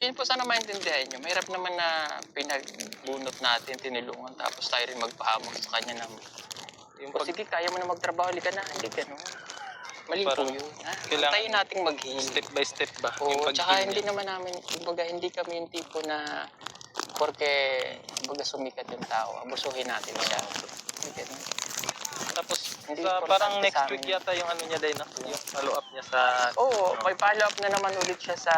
Yun po sana maintindihan niyo. Mahirap naman na pinagbunot natin, tinulungan, tapos tayo rin magpahamon sa kanya ng, Yung "O pag sige, kaya mo na magtrabaho, halika na." Hindi gano'n. Mali po Parang yun. kailangan Antayin nating mag-heal. step by step ba yung Oo, tsaka pag-heal hindi niya? naman namin, kumbaga hindi kami yung tipo na porke kumbaga sumikat yung tao, abusuhin natin siya. Hindi gano'n. Tapos Hindi sa importante parang sa next amin week yun. yata yung ano niya din, no? Yung follow up niya sa Oo, ano, may follow up na naman ulit siya sa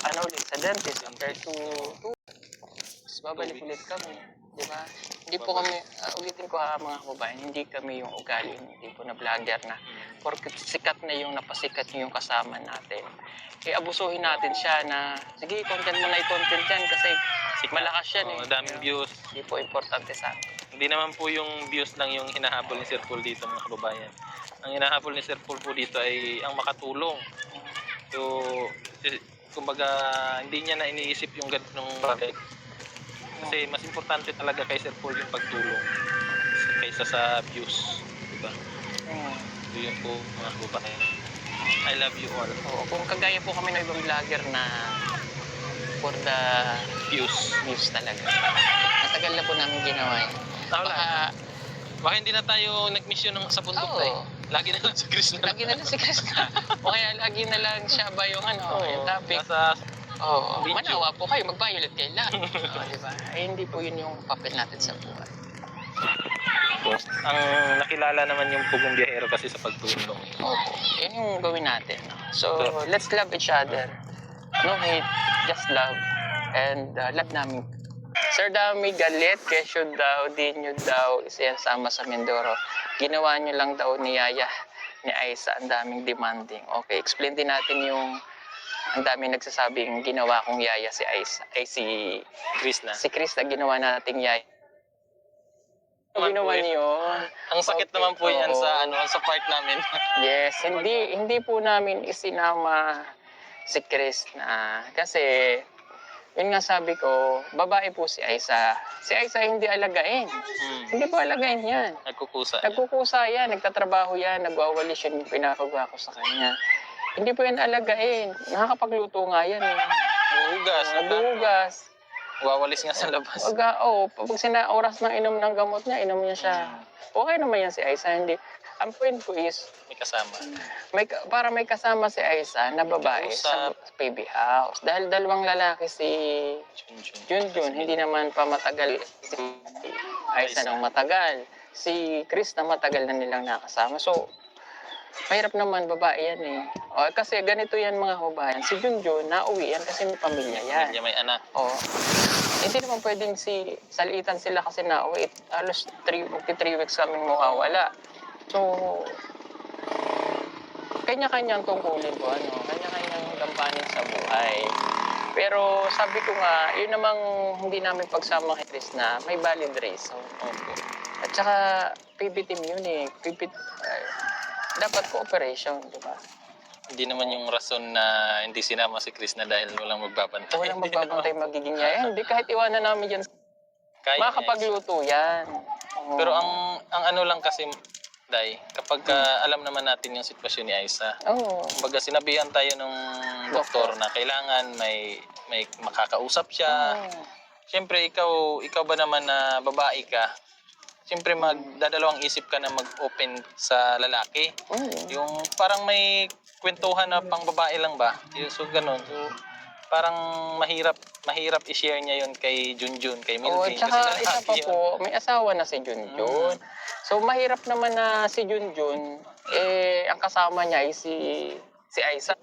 ano ulit, sa dentist after 2 weeks. Babalik 2 ulit weeks. kami, di ba? Hindi po kami, ulitin ko ha mga kababayan, hindi kami yung ugali, hindi po na vlogger na porke sikat na yung napasikat yung kasama natin. Eh, abusuhin natin siya na, sige, content mo na i-content yan kasi malakas yan eh. Madaming views. Hindi po importante sa akin. Hindi naman po yung views lang yung hinahabol ni Sir Paul dito, mga kababayan. Ang hinahabol ni Sir Paul po dito ay ang makatulong. So, kumbaga, hindi niya na iniisip yung ganung bagay. Kasi mas importante talaga kay Sir Paul yung pagtulong kaysa sa views. Diba? So, yun po, mga kababayan. I love you all. Oo, kung kagaya po kami ng ibang vlogger na for the views talaga. Matagal na po namin ginawa yun. Baka hindi na tayo nag-mission sa bundok Oo. tayo. Lagi na lang sa Chris na. Lagi na lang si Krista. O kaya lagi na lang siya ba yung ano, yung topic. Nasa Oo, video. manawa po kayo, mag-violet kayo lang. Diba? Ay, hindi po yun yung papel natin sa buhay. ang nakilala naman yung Pugong Biyahero kasi sa pagtulong. Opo, yun yung gawin natin. So, let's love each other. No hate, just love. And love namin. Sir Dami galit, kesyo daw, di nyo daw isiyasama sa Mindoro. Ginawa nyo lang daw ni Yaya, ni Aiza, ang daming demanding. Okay, explain din natin yung ang daming nagsasabing ginawa kong Yaya si Aiza, ay si Chris na. Chris na ginawa nating Yaya. Ginawa niyo yun. Ang sakit naman po yan sa sa part namin. Yes, hindi po namin isinama si Chris na kasi yun nga sabi ko, babae po si Aiza. Si Aiza hindi alagain. Hindi po alagain yan. Nagkukusa. Nagkukusa yan, nagtatrabaho yan, nagwawalis yan yung pinapagawa ko sa kanya. Hindi po yan alagain. Nakakapagluto nga yan. Hugas. Naghuhugas. Wawalis nga sa labas. Pag oras ng inom ng gamot niya, inom niya siya. Okay naman yan si Aiza. Hindi. Ang point ko is, May kasama. para may kasama si Aiza na babae sa baby house. Dahil dalawang lalaki si Junjun, hindi naman pa matagal si Aiza nang matagal. Si Chris na matagal na nilang nakasama. So, mahirap naman babae yan eh. Kasi ganito yan mga kabayan. Si Junjun, nauwi yan kasi may pamilya yan. Hindi may anak. Hindi naman pwedeng salitan sila kasi nauwi. Halos 3 weeks kaming mawawala. So, kanya-kanyang tungkulin po, kanya-kanyang gampanin sa buhay. Pero sabi ko nga, yun namang hindi namin pagsama kay Chris na may valid reason. At saka, PB team yun eh. Dapat cooperation, di ba? Hindi naman yung rason na hindi sinama si Chris na dahil walang magbabantay. Walang magbabantay magiging yaya. Hindi, kahit iwanan namin yan. Makakapagluto yan. Pero ang ano lang kasi, Day, kapag alam naman natin yung sitwasyon ni Aiza, kumbaga sinabihan tayo ng doktor na kailangan may makakausap siya. Siyempre, ikaw ba naman na babae ka, siyempre magdadalawang isip ka na mag-open sa lalaki. Yung parang may kwentuhan na pang babae lang ba? So, ganun. So, parang mahirap i-share niya yun kay Junjun, kay Milvin. Tsaka isa pa po, may asawa na si Junjun. So, mahirap naman na si Junjun, ang kasama niya ay si Aiza.